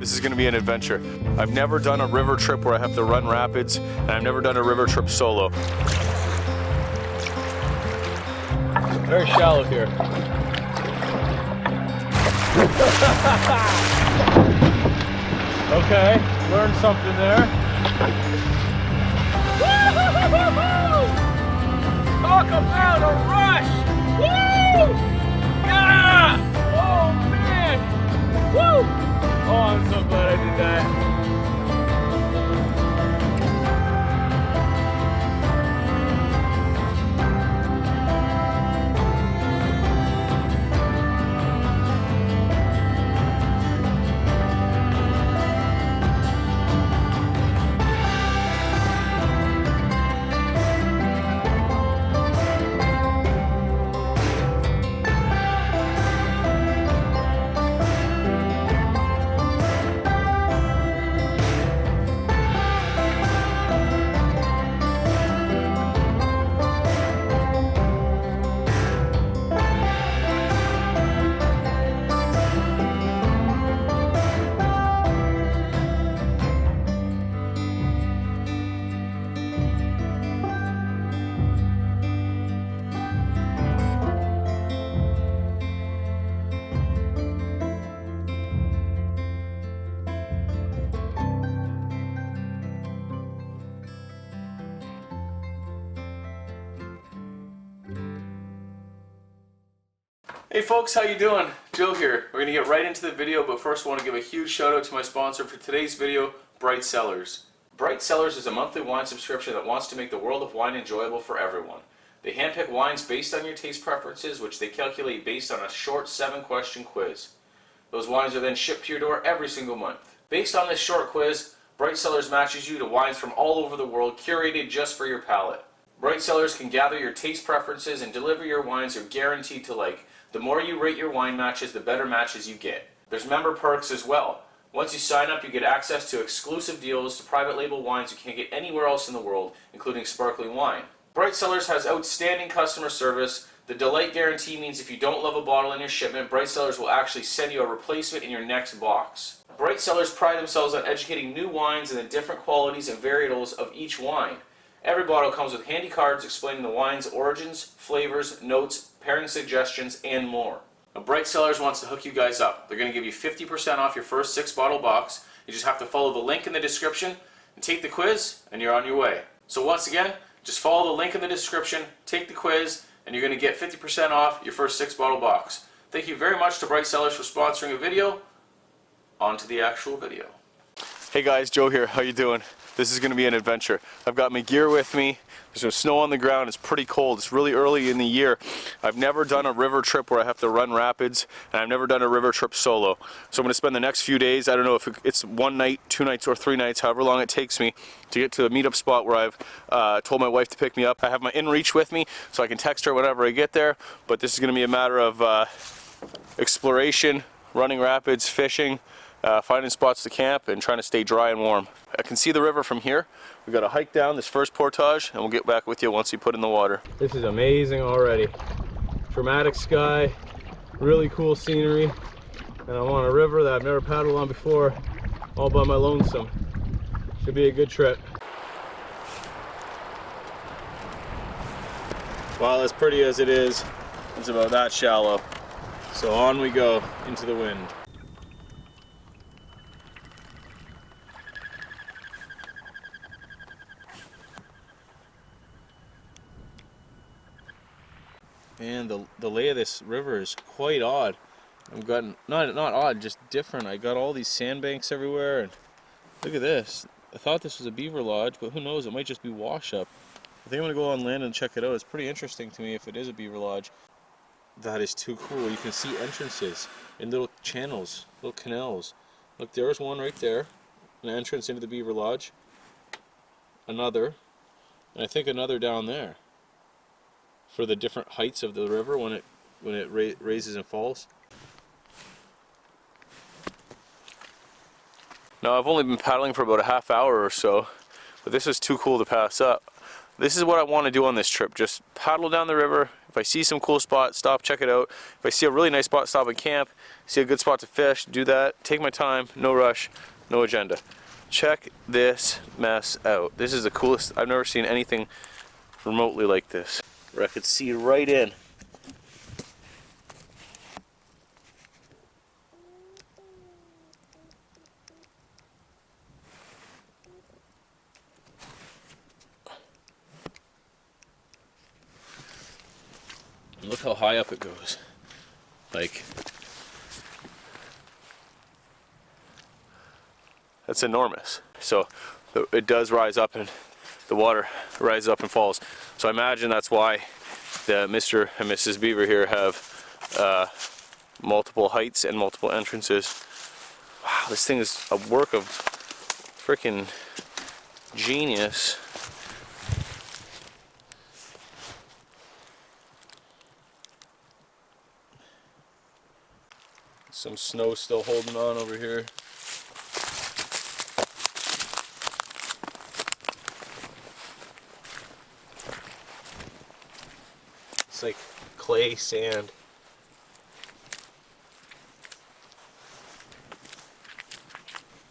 This is going to be an adventure. I've never done a river trip where I have to run rapids, and I've never done a river trip solo. Very shallow here. Okay, learned something there. Talk about a rush! Woo! Yeah! Oh man! Woo! Oh, I'm so glad I did that. Hey folks, how you doing? Joe here. We're going to get right into the video, but first I want to give a huge shout out to my sponsor for today's video, Bright Cellars. Bright Cellars is a monthly wine subscription that wants to make the world of wine enjoyable for everyone. They handpick wines based on your taste preferences, which they calculate based on a short 7-question quiz. Those wines are then shipped to your door every single month. Based on this short quiz, Bright Cellars matches you to wines from all over the world, curated just for your palate. Bright Cellars can gather your taste preferences and deliver your wines you're guaranteed to like. The more you rate your wine matches, the better matches you get. There's member perks as well. Once you sign up, you get access to exclusive deals to private label wines you can't get anywhere else in the world, including sparkling wine. Bright Cellars has outstanding customer service. The Delight Guarantee means if you don't love a bottle in your shipment, Bright Cellars will actually send you a replacement in your next box. Bright Cellars pride themselves on educating new wines and the different qualities and varietals of each wine. Every bottle comes with handy cards explaining the wine's origins, flavors, notes, pairing suggestions, and more. Now, Bright Cellars wants to hook you guys up. They're going to give you 50% off your first 6-bottle box. You just have to follow the link in the description and take the quiz, and you're on your way. So once again, just follow the link in the description, take the quiz, and you're going to get 50% off your first 6-bottle box. Thank you very much to Bright Cellars for sponsoring a video. On to the actual video. Hey guys, Joe here. How you doing? This is going to be an adventure. I've got my gear with me. There's no snow on the ground. It's pretty cold. It's really early in the year. I've never done a river trip where I have to run rapids, and I've never done a river trip solo. So I'm going to spend the next few days, I don't know if it's 1 night, 2 nights, or 3 nights, however long it takes me to get to the meetup spot where I've told my wife to pick me up. I have my InReach with me, so I can text her whenever I get there, but this is going to be a matter of exploration, running rapids, fishing, finding spots to camp, and trying to stay dry and warm. I can see the river from here. We've got to hike down this first portage, and we'll get back with you once we put in the water. This is amazing already. Dramatic sky, really cool scenery, and I'm on a river that I've never paddled on before, all by my lonesome. Should be a good trip. Well, as pretty as it is, it's about that shallow. So on we go into the wind. And the lay of this river is quite odd. I've gotten, not odd, just different. I got all these sandbanks everywhere, and look at this. I thought this was a beaver lodge, but who knows, it might just be wash up. I think I'm gonna go on land and check it out. It's pretty interesting to me if it is a beaver lodge. That is too cool. You can see entrances in little channels, little canals. Look, there's one right there, an entrance into the beaver lodge. Another, and I think another down there, for the different heights of the river when it raises and falls. Now I've only been paddling for about a half hour or so, but this is too cool to pass up. This is what I want to do on this trip, just paddle down the river, If I see some cool spot, stop, check it out. If I see a really nice spot, stop and camp. See a good spot to fish, do that. Take my time, no rush, no agenda. Check this mess out. This is the coolest. I've never seen anything remotely like this, where I could see right in. And look how high up it goes. Like, that's enormous. So it does rise up, and the water rises up and falls. So I imagine that's why the Mr. and Mrs. Beaver here have multiple heights and multiple entrances. Wow, this thing is a work of freaking genius. Some snow still holding on over here. It's like clay sand.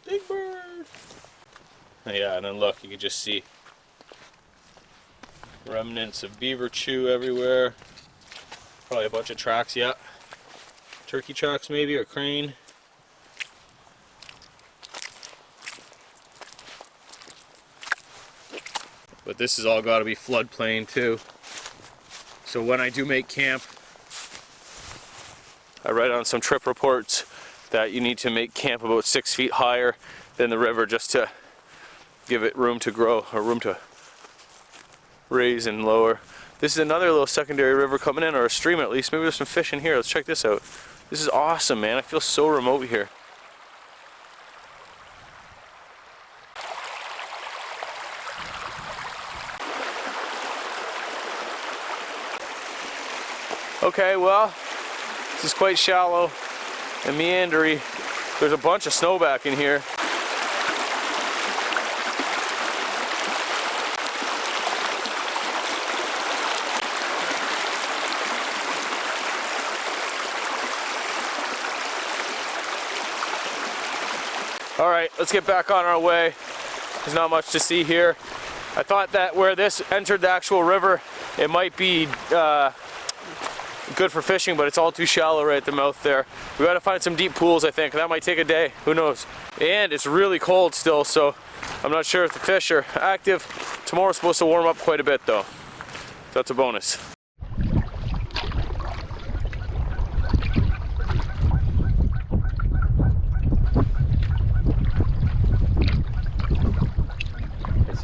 Big bird! Yeah, and then look, you can just see remnants of beaver chew everywhere. Probably a bunch of tracks, yeah. Turkey tracks maybe, or crane. But this has all got to be floodplain too. So when I do make camp, I write on some trip reports that you need to make camp about 6 feet higher than the river just to give it room to grow, or room to raise and lower. This is another little secondary river coming in, or a stream at least. Maybe there's some fish in here. Let's check this out. This is awesome, man. I feel so remote here. Okay, well, this is quite shallow and meandery. There's a bunch of snow back in here. All right, let's get back on our way. There's not much to see here. I thought that where this entered the actual river, it might be good for fishing, but it's all too shallow right at the mouth there. We gotta find some deep pools, I think. That might take a day, who knows. And it's really cold still, so I'm not sure if the fish are active. Tomorrow's supposed to warm up quite a bit though. That's a bonus.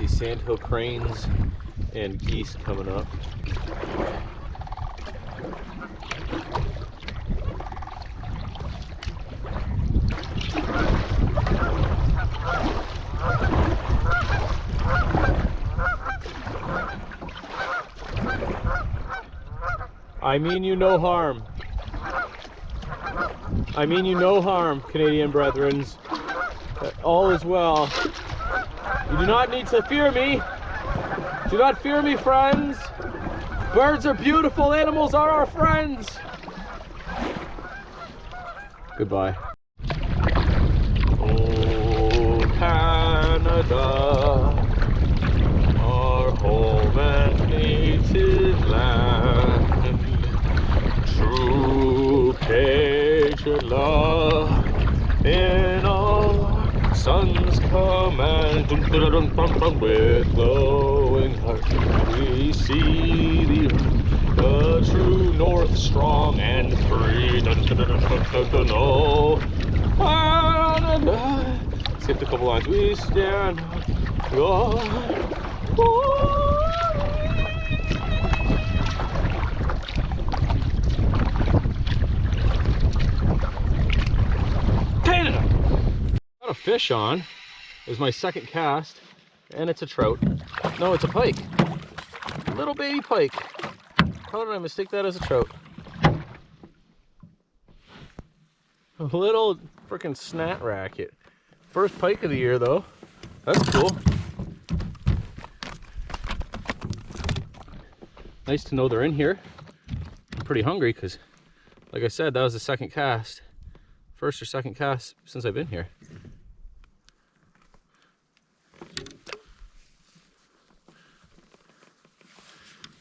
Sandhill cranes and geese coming up. I mean you no harm. I mean you no harm, Canadian brethrens. All is well. You do not need to fear me. Do not fear me, friends. Birds are beautiful. Animals are our friends. Goodbye. Oh, Canada, our home and native land. True patriot love in all sons command. With glowing heart we see the true north strong and free. Skipped a couple lines. We stand your Canada. Got a fish on. It was my second cast, and it's a trout. No, it's a pike. Little baby pike. How did I mistake that as a trout? A little freaking snat racket. First pike of the year, though. That's cool. Nice to know they're in here. pretty hungry because, like I said, that was the second cast. First or second cast since I've been here.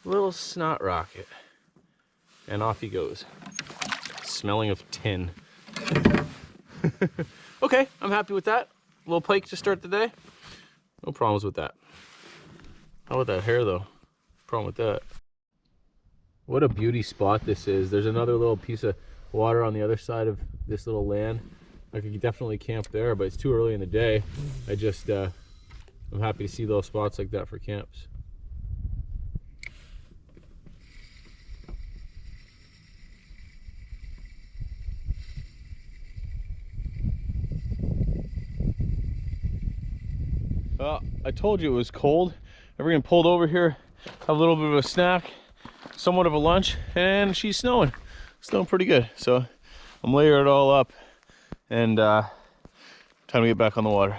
Little snot rocket. And off he goes. Smelling of tin. Okay, I'm happy with that. Little pike to start the day. No problems with that. How about that hair though? Problem with that. What a beauty spot this is. There's another little piece of water on the other side of this little land. I could definitely camp there, but it's too early in the day. I just, I'm happy to see little spots like that for camps. Well, I told you it was cold. Everyone pulled over here, have a little bit of a snack, somewhat of a lunch, and she's snowing. Snowing pretty good. So I'm layering it all up, and time to get back on the water.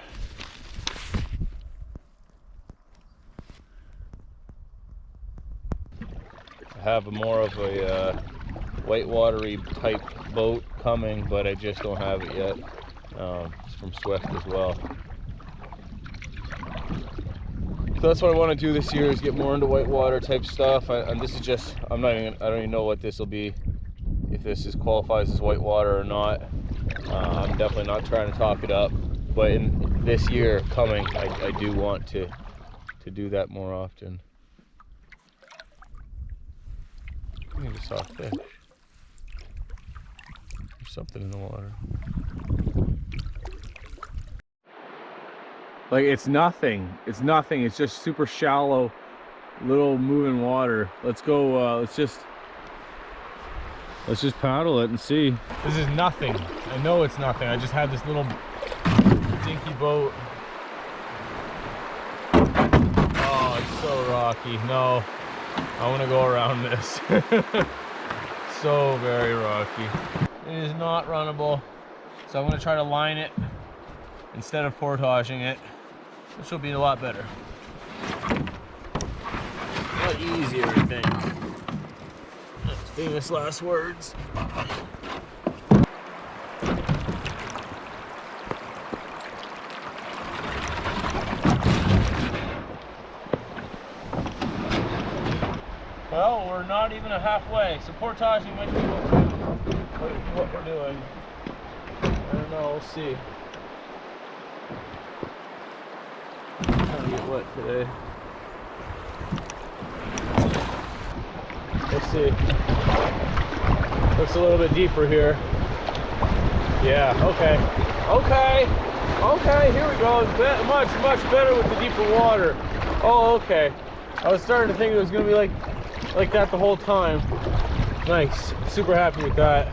I have more of a whitewatery type boat coming, but I just don't have it yet. It's from Swift as well. So that's what I want to do this year, is get more into whitewater type stuff. And this is just, I don't even know what this will be, if this qualifies as whitewater or not. I'm definitely not trying to talk it up, but in this year coming, I do want to do that more often. I think it's soft fish. There's something in the water. Like, it's nothing. It's nothing. It's just super shallow, little moving water. Let's go. Let's just paddle it and see. This is nothing. I know it's nothing. I just had this little dinky boat. Oh, it's so rocky. No, I want to go around this. So very rocky. It is not runnable. So I'm going to try to line it instead of portaging it, which will be a lot better. A lot easier, I think. That's famous last words. Well, we're not even halfway, so portaging might be what we're doing. I don't know, we'll see. Trying to get wet today. Let's see. Looks a little bit deeper here. Yeah, okay. Okay, here we go. It's much better with the deeper water. Oh, okay. I was starting to think it was going to be like that the whole time. Nice. Super happy with that.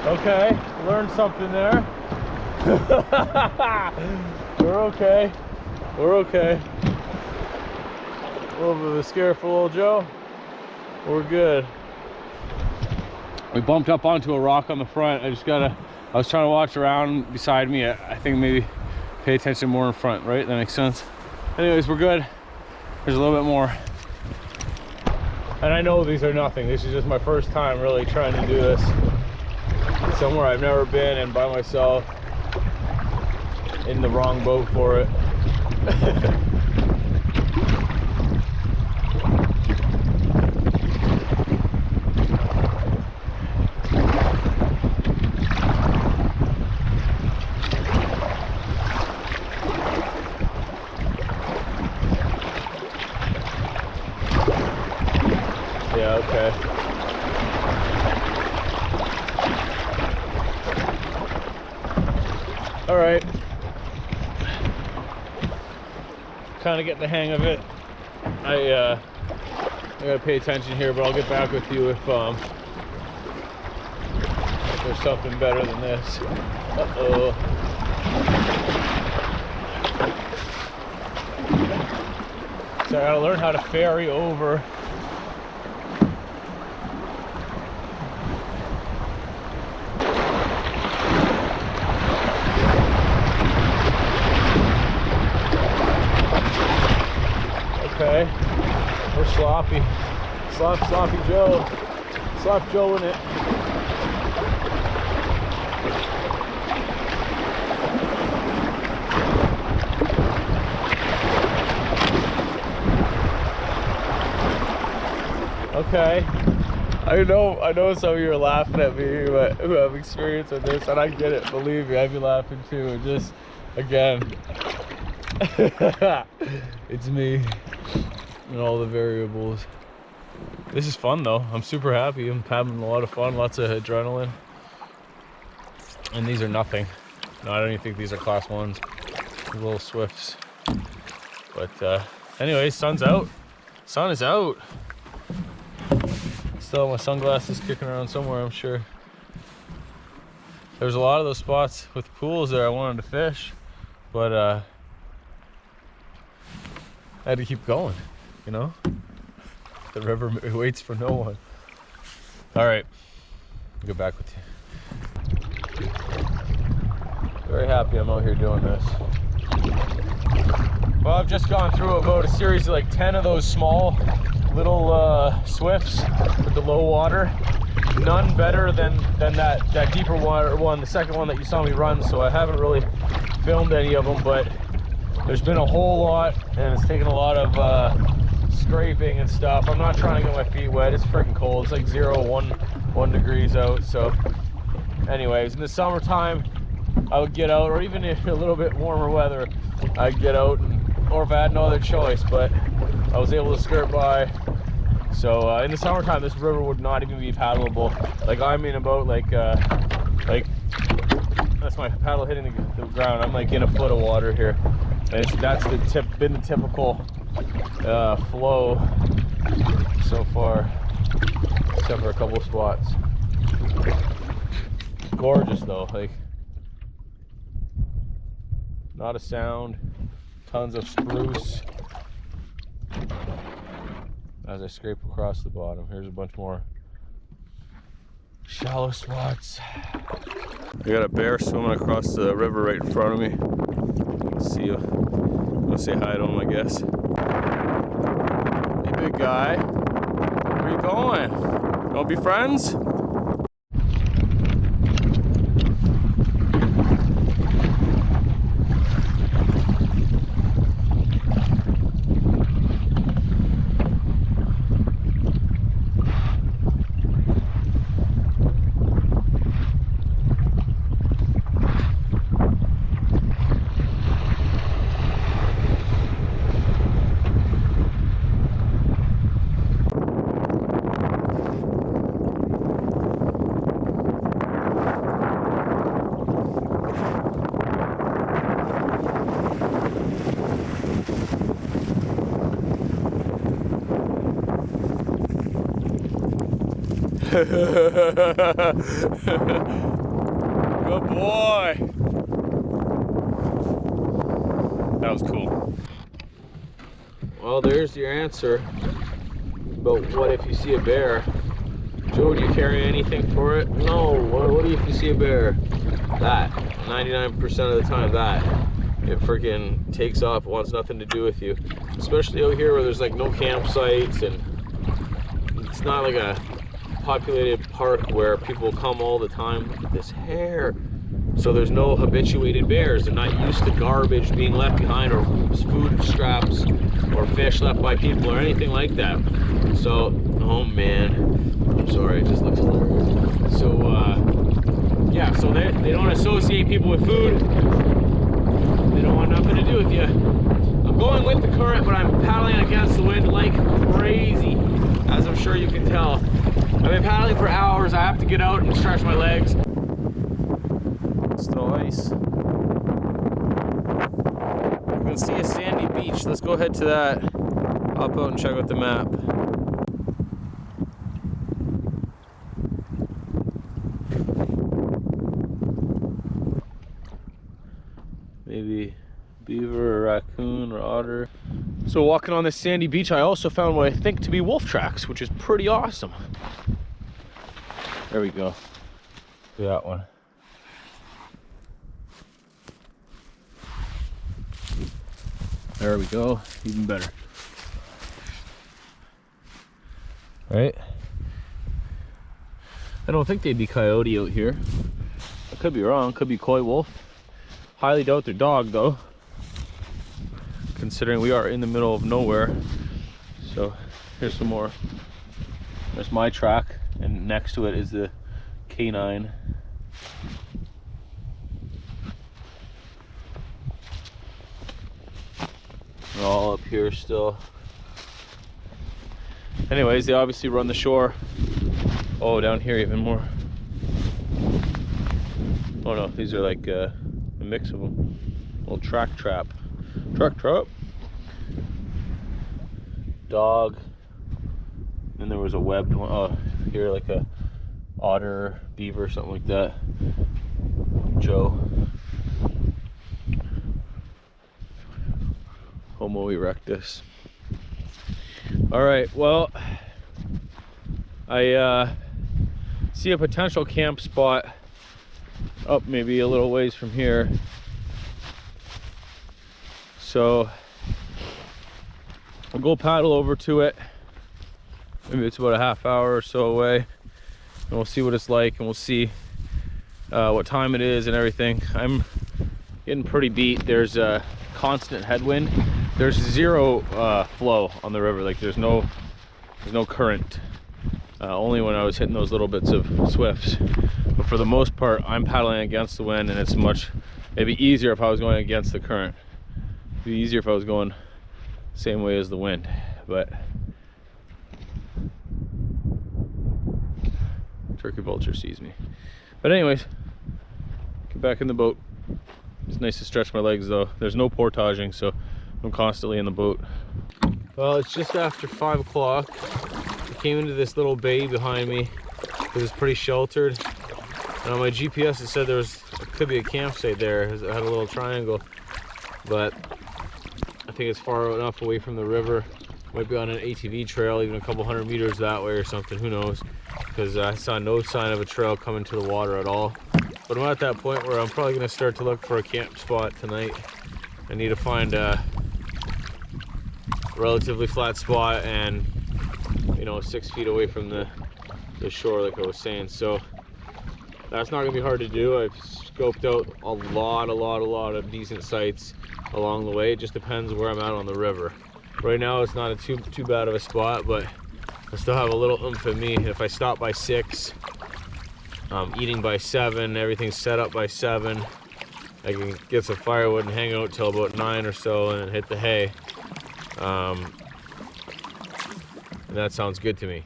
Okay, learned something there. We're okay. A little bit of a scare for little Joe. We're good. We bumped up onto a rock on the front. I was trying to watch around beside me. I think maybe pay attention more in front, right? That makes sense. Anyways, we're good. There's a little bit more. And I know these are nothing. This is just my first time really trying to do this. Somewhere I've never been and by myself, in the wrong boat for it. Yeah, okay. All right. Kind of getting the hang of it. I gotta pay attention here, but I'll get back with you if there's something better than this. Uh-oh. So I gotta learn how to ferry over. Okay, we're sloppy. Sloppy Joe. Slop Joe in it. Okay. I know some of you are laughing at me who have experience with this, and I get it, believe me, I'd be laughing too. And just, again, it's me and all the variables. This is fun though. I'm super happy. I'm having a lot of fun, lots of adrenaline. And these are nothing. No, I don't even think these are class 1s. Little Swifts. But anyways, sun's out. Sun is out. Still have my sunglasses kicking around somewhere, I'm sure. There's a lot of those spots with pools there I wanted to fish, but I had to keep going, you know? The river waits for no one. All right, I'll get back with you. Very happy I'm out here doing this. Well, I've just gone through about a series of like 10 of those small little Swifts with the low water. None better than that deeper water one, the second one that you saw me run, so I haven't really filmed any of them, but there's been a whole lot, and it's taken a lot of scraping and stuff. I'm not trying to get my feet wet. It's freaking cold. It's like 1 degrees out. So anyways, in the summertime I would get out, or even in a little bit warmer weather I'd get out, or if I had no other choice, but I was able to skirt by. So in the summertime this river would not even be paddleable. Like, I mean, about like that's my paddle hitting the ground. I'm like in a foot of water here, and that's been the typical flow so far, except for a couple of spots. Gorgeous though, like not a sound, tons of spruce. As I scrape across the bottom, here's a bunch more shallow spots. We got a bear swimming across the river right in front of me. Let's see you. I'll say hi to him, I guess. Hey, big guy. Where you going? You wanna be friends? Good boy. That was cool. Well, there's your answer about what if you see a bear. Joe, do you carry anything for it? No. What do you if you see a bear? That. 99% of the time, that. It freaking takes off, wants nothing to do with you. Especially out here where there's like no campsites, and it's not like a populated park where people come all the time. Look at this hair. So there's no habituated bears. They're not used to garbage being left behind, or food scraps, or fish left by people, or anything like that. So, oh man, I'm sorry, it just looks hilarious. So, yeah, so they don't associate people with food. They don't want nothing to do with you. I'm going with the current, but I'm paddling against the wind like crazy, as I'm sure you can tell. I've been paddling for hours. I have to get out and stretch my legs. Let's throw ice. You can see a sandy beach. Let's go head to that. Hop out and check out the map. Maybe beaver or raccoon or otter. So walking on this sandy beach, I also found what I think to be wolf tracks, which is pretty awesome. There we go. Look at that one. There we go, even better. Right? I don't think they'd be coyote out here. I could be wrong, could be coy wolf. Highly doubt they're dog though, considering we are in the middle of nowhere. So here's some more. There's my track, and next to it is the canine. They're all up here still. Anyways, they obviously run the shore. Oh, down here even more. Oh no, these are like a mix of them. Little track trap. Track trap. Dog. And there was a webbed one. Oh, here like a otter, beaver, something like that. Joe. Homo erectus. All right, well, I see a potential camp spot up maybe a little ways from here. So I'll go paddle over to it. Maybe it's about a half hour or so away, and we'll see what it's like, and we'll see what time it is and everything. I'm getting pretty beat. There's a constant headwind. There's zero flow on the river. Like there's no current. Only when I was hitting those little bits of swifts. But for the most part, I'm paddling against the wind, and it's maybe easier if I was going against the current. It'd be easier if I was going the same way as the wind. But turkey vulture sees me. But anyways, get back in the boat. It's nice to stretch my legs though. There's no portaging, so I'm constantly in the boat. Well, it's just after 5 o'clock. I came into this little bay behind me because it's pretty sheltered. And on my GPS it said it could be a campsite there. It had a little triangle, but I think it's far enough away from the river. Might be on an ATV trail, even a couple 100 meters that way or something, who knows? Because I saw no sign of a trail coming to the water at all. But I'm at that point where I'm probably gonna start to look for a camp spot tonight. I need to find a relatively flat spot and, you know, 6 feet away from the shore, like I was saying. So that's not gonna be hard to do. I've scoped out a lot of decent sites along the way. It just depends where I'm at on the river. Right now it's not too bad of a spot, but I still have a little oomph in me. If I stop by 6, eating by 7, everything's set up by 7, I can get some firewood and hang out till about 9 or so and then hit the hay. And that sounds good to me.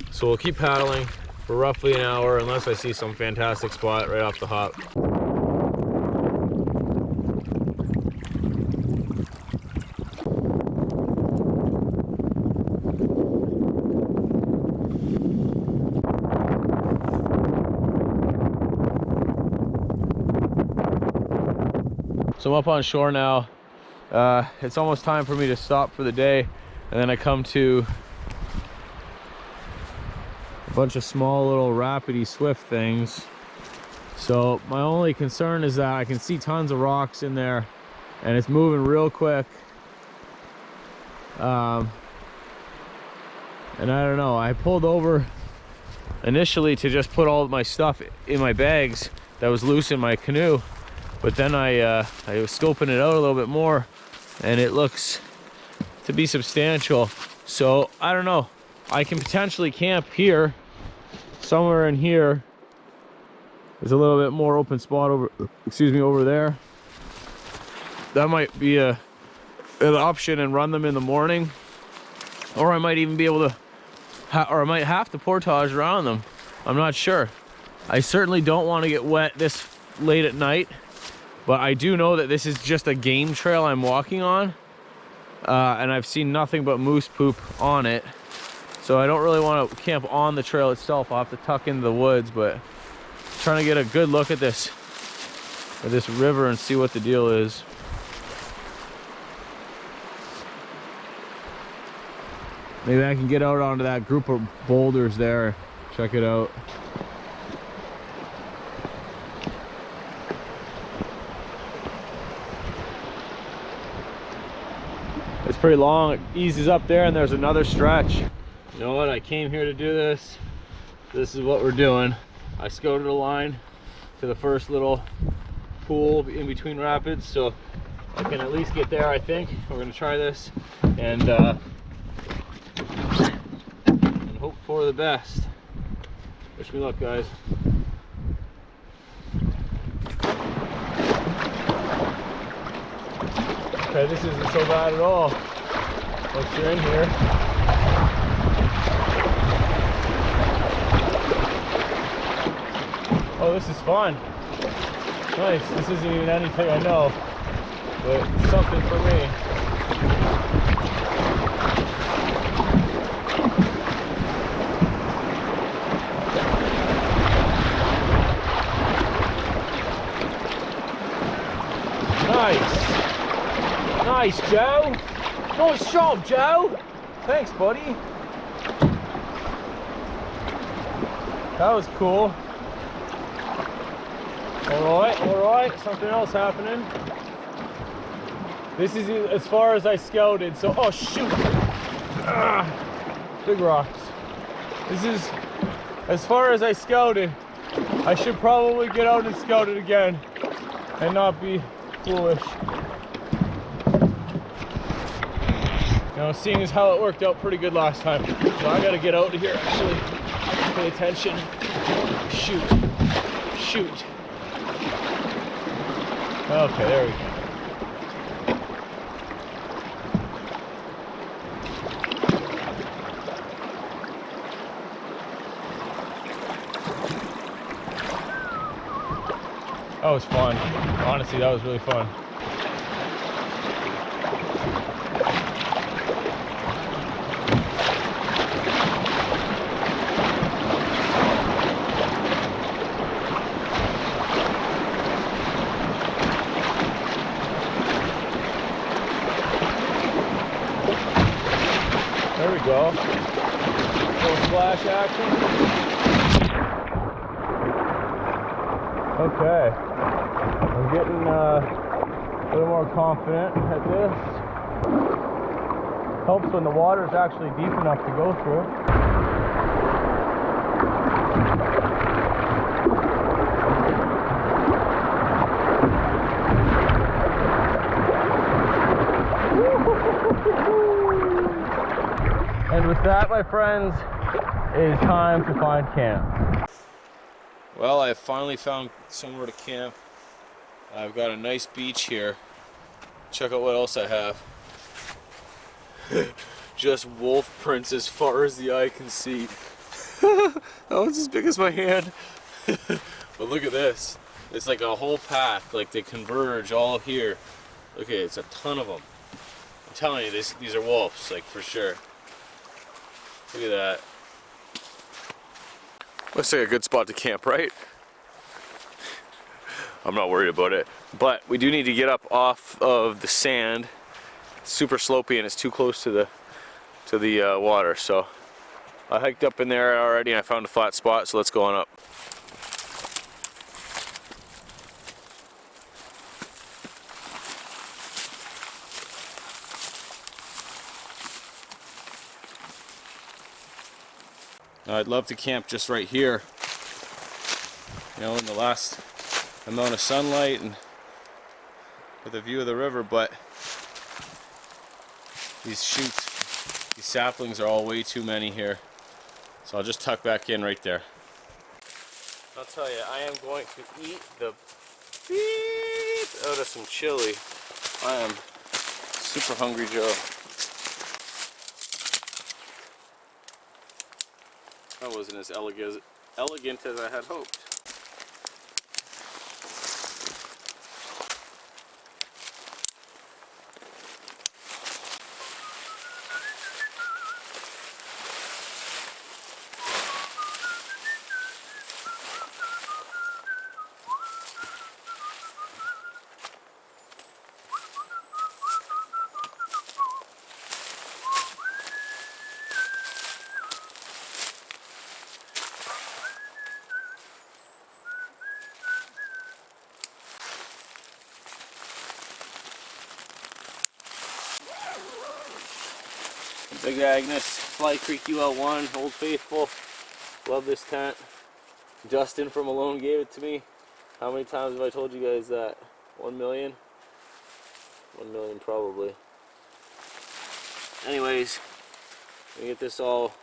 So we'll keep paddling for roughly an hour unless I see some fantastic spot right off the hop. So I'm up on shore now. It's almost time for me to stop for the day, and then I come to a bunch of small little rapidy swift things. So my only concern is that I can see tons of rocks in there and it's moving real quick. And I don't know, I pulled over initially to just put all of my stuff in my bags that was loose in my canoe, but then I was scoping it out a little bit more and it looks to be substantial. So I don't know, I can potentially camp here. Somewhere in here there's a little bit more open spot over there. That might be an option, and run them in the morning, or I might even be able to or I might have to portage around them. I'm not sure. I certainly don't want to get wet this late at night, but I do know that this is just a game trail I'm walking on, and I've seen nothing but moose poop on it. So I don't really want to camp on the trail itself. I'll have to tuck into the woods, but I'm trying to get a good look at this at this river and see what the deal is. Maybe I can get out onto that group of boulders there. Check it out. It's pretty long. It eases up there and there's another stretch. You know what? I came here to do this. This is what we're doing. I scouted a line to the first little pool in between rapids, so I can at least get there, I think. We're gonna try this and hope for the best. Wish me luck, guys. Okay, this isn't so bad at all once you're in here. Oh, this is fun. Nice. This isn't even anything I know, but it's something for me. Nice. Nice, Joe. Nice job, Joe. Thanks, buddy. That was cool. All right. Something else happening. This is as far as I scouted, so, oh shoot. Big rocks. This is as far as I scouted. I should probably get out and scout it again and not be foolish. You know, seeing as how it worked out pretty good last time. So I gotta get out of here actually. Pay attention. Shoot. Okay, there we go. That was fun. Honestly, that was really fun. There we go. Little splash action. Okay. I'm getting a little more confident at this. Helps when the water is actually deep enough to go through. And with that, my friends, it is time to find camp. Well, I have finally found somewhere to camp. I've got a nice beach here. Check out what else I have. Just wolf prints as far as the eye can see. That one's as big as my hand. But look at this. It's like a whole pack, like they converge all here. Look at it, it's a ton of them. I'm telling you, these are wolves, like for sure. Look at that. Looks like a good spot to camp, right? I'm not worried about it. But we do need to get up off of the sand. It's super slopey and it's too close to the water. So I hiked up in there already and I found a flat spot, so let's go on up. I'd love to camp just right here, you know, in the last amount of sunlight and with a view of the river, but these shoots, these saplings are all way too many here, so I'll just tuck back in right there. I'll tell you, I am going to eat the beep out of some chili. I am super hungry, Joe. That wasn't as elegant as I had hoped. Big Agnes, Fly Creek UL1, Old Faithful. Love this tent. Justin from Malone gave it to me. How many times have I told you guys that? 1 million? 1 million probably. Anyways, let me get this all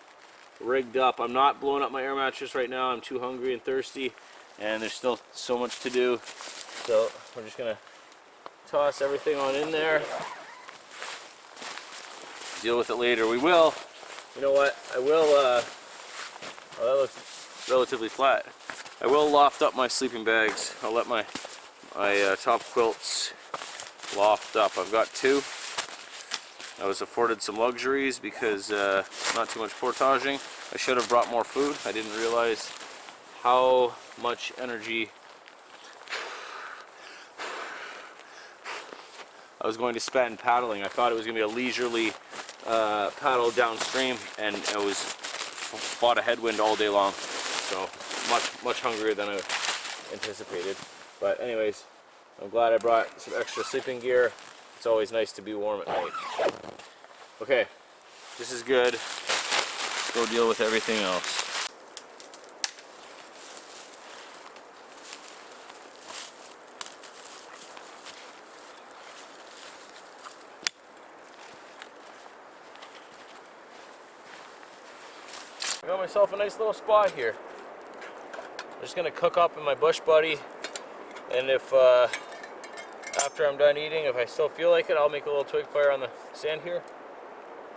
rigged up. I'm not blowing up my air mattress right now. I'm too hungry and thirsty, and there's still so much to do. So we're just gonna toss everything on in there. Deal with it later. We will. You know what? I will. Oh, that looks relatively flat. I will loft up my sleeping bags. I'll let my top quilts loft up. I've got 2. I was afforded some luxuries because not too much portaging. I should have brought more food. I didn't realize how much energy I was going to spend paddling. I thought it was going to be a leisurely paddle downstream, and I was fought a headwind all day long. So much hungrier than I anticipated. But anyways, I'm glad I brought some extra sleeping gear. It's always nice to be warm at night. Okay, this is good. Let's go deal with everything else. I got myself a nice little spot here. I'm just gonna cook up in my Bush Buddy, and if after I'm done eating, if I still feel like it, I'll make a little twig fire on the sand here.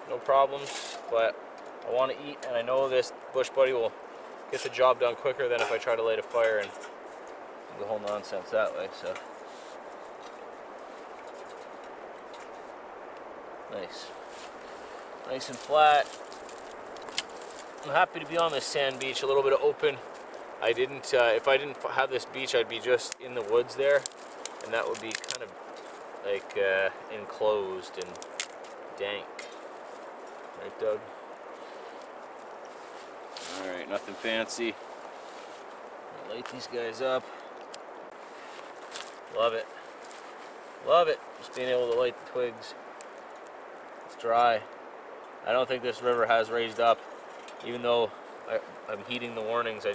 No problems, but I want to eat, and I know this Bush Buddy will get the job done quicker than if I try to light a fire and do the whole nonsense that way. So nice and flat. I'm happy to be on this sand beach, a little bit of open. I didn't, if I didn't have this beach, I'd be just in the woods there, and that would be kind of like enclosed and dank. Right, Doug? Alright, nothing fancy. Light these guys up. Love it. Love it. Just being able to light the twigs. It's dry. I don't think this river has raised up, even though I'm heeding the warnings.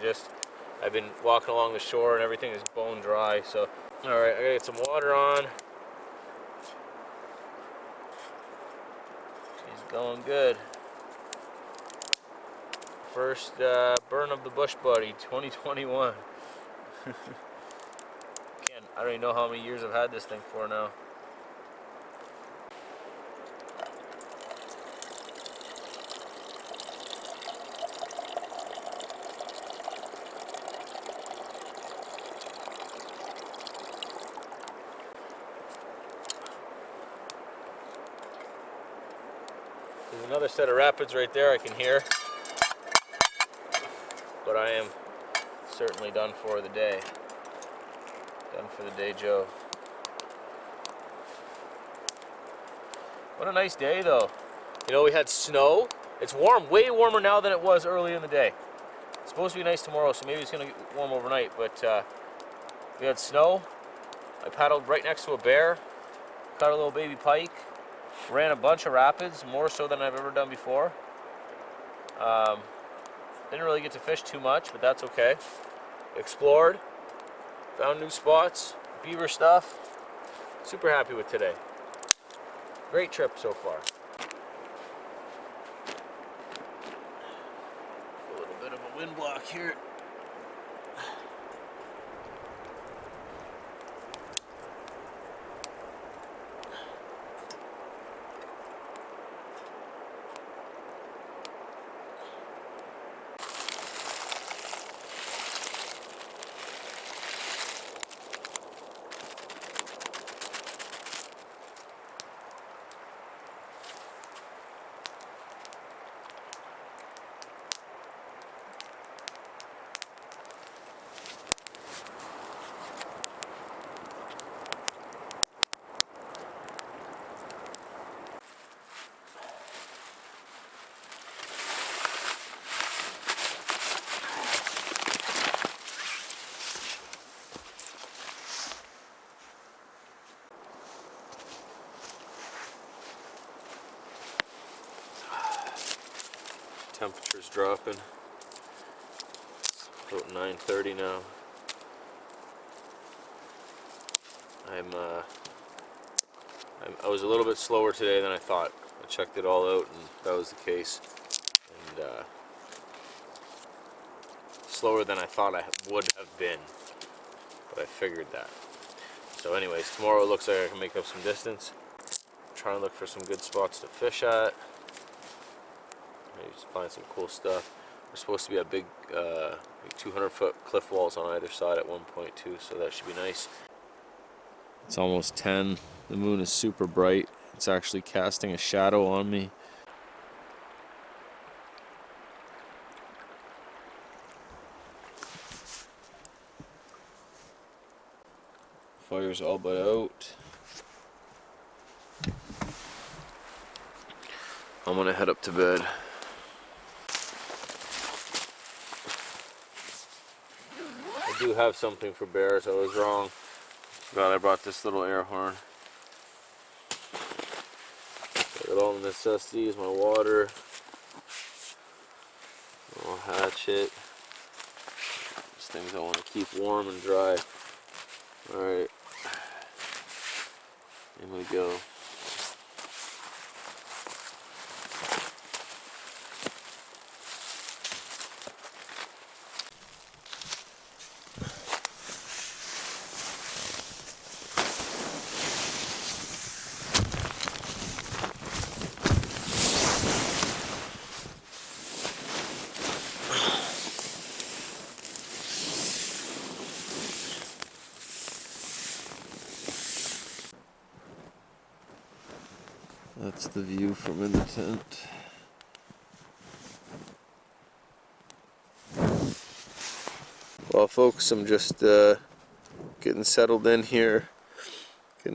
I've been walking along the shore and everything is bone dry. So, alright, I gotta get some water on. She's going good. First burn of the Bush Buddy, 2021. I don't even know how many years I've had this thing for now. There's another set of rapids right there I can hear. But I am certainly done for the day. Done for the day, Joe. What a nice day, though. You know, we had snow. It's warm, way warmer now than it was early in the day. It's supposed to be nice tomorrow, so maybe it's going to get warm overnight. But we had snow. I paddled right next to a bear. Caught a little baby pike. Ran a bunch of rapids, more so than I've ever done before. Didn't really get to fish too much, but that's okay. Explored, found new spots, beaver stuff. Super happy with today. Great trip so far. A little bit of a wind block here. temperature's dropping. It's about 9:30 now. I was a little bit slower today than I thought. I checked it all out and that was the case. And slower than I thought I would have been. But I figured that. So anyways, tomorrow it looks like I can make up some distance. I'm trying to look for some good spots to fish at. Maybe just find some cool stuff. There's supposed to be a big 200-foot cliff walls on either side at one point too, so that should be nice. It's almost 10. The moon is super bright. It's actually casting a shadow on me. Fire's all but out. I'm gonna head up to bed. I do have something for bears. I was wrong. Forgot I brought this little air horn. I got all the necessities, my water, little hatchet. These things I want to keep warm and dry. Alright. In we go. That's the view from in the tent. Well folks, I'm just getting settled in here.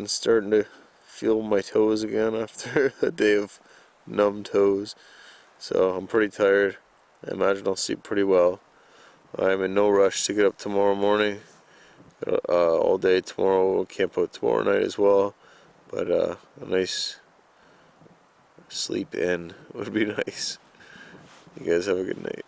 Starting to feel my toes again after a day of numb toes. So I'm pretty tired. I imagine I'll sleep pretty well. I'm in no rush to get up tomorrow morning. All day tomorrow. We'll camp out tomorrow night as well. But a nice sleep in would be nice. You guys have a good night.